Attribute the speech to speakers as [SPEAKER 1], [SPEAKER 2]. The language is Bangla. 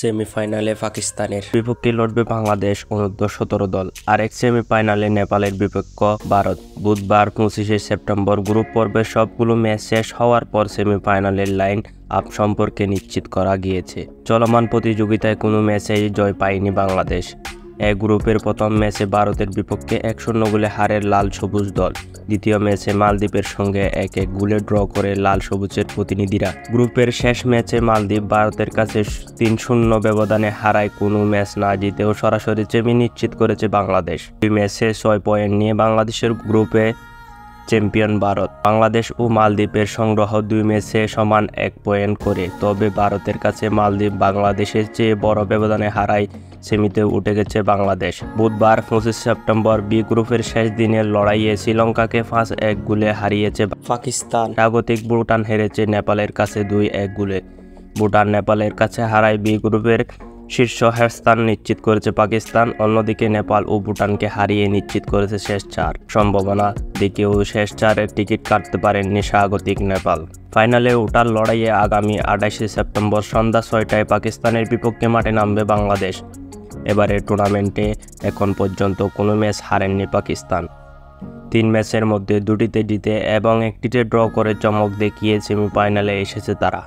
[SPEAKER 1] সেমিফাইনালে পাকিস্তানের বিপক্ষে লড়বে বাংলাদেশ অনূর্ধ্ব-17 দল। আরেক সেমিফাইনালে নেপালের বিপক্ষ ভারত। বুধবার 25শে সেপ্টেম্বর গ্রুপ পর্বের সবগুলো ম্যাচ শেষ হওয়ার পর সেমিফাইনালের লাইন আপ সম্পর্কে নিশ্চিত করা গিয়েছে। চলমান প্রতিযোগিতায় কোনো ম্যাচেই জয় পায়নি বাংলাদেশ। এ গ্রুপের প্রথম ম্যাচে ভারতের বিপক্ষে 1-0 গোলে হারের লাল সবুজ দল। দ্বিতীয় ম্যাচে মালদ্বীপের সঙ্গে 1-1 গোলে ড্র করে লাল সবুজের প্রতিনিধিরা। গ্রুপের শেষ ম্যাচে মালদ্বীপ ভারতের কাছে 3-0 ব্যবধানে হারায় কোনো ম্যাচ না জিতেও সরাসরি সেমি নিশ্চিত করেছে বাংলাদেশ। দুই ম্যাচে 6 পয়েন্ট নিয়ে বাংলাদেশের গ্রুপে চ্যাম্পিয়ন ভারত। বাংলাদেশ ও মালদ্বীপের সংগ্রহ 2 ম্যাচে সমান 1 পয়েন্ট করে। তবে ভারতের কাছে মালদ্বীপ বাংলাদেশের চেয়ে বড় ব্যবধানে হারায় সেমিতে উঠে গেছে বাংলাদেশ। বুধবার 25 সেপ্টেম্বর বি গ্রুপের শেষ দিনের লড়াইয়ে শ্রীলঙ্কাকে 5-1 গোলে হারিয়েছে পাকিস্তান। স্বাগতিক ভুটান হেরেছে নেপালের কাছে 2-1 গোলে। ভুটান নেপালের কাছে হারায় বি গ্রুপের শীর্ষ স্থান নিশ্চিত করেছে পাকিস্তান। অন্যদিকে নেপাল ও ভুটানকে হারিয়ে নিশ্চিত করেছে শেষ 4 সম্ভাবনা দিকেও শেষ 4-এর টিকিট কাটতে পারেননি স্বাগতিক নেপাল। ফাইনালে ওঠার লড়াইয়ে আগামী 28শে সেপ্টেম্বর সন্ধ্যা 6টায় পাকিস্তানের বিপক্ষে মাঠে নামবে বাংলাদেশ। এবারের টুর্নামেন্টে এখন পর্যন্ত কোনো ম্যাচ হারেননি পাকিস্তান। 3 ম্যাচের মধ্যে 2টিতে জিতে এবং 1টিতে ড্র করে চমক দেখিয়ে সেমিফাইনালে এসেছে তারা।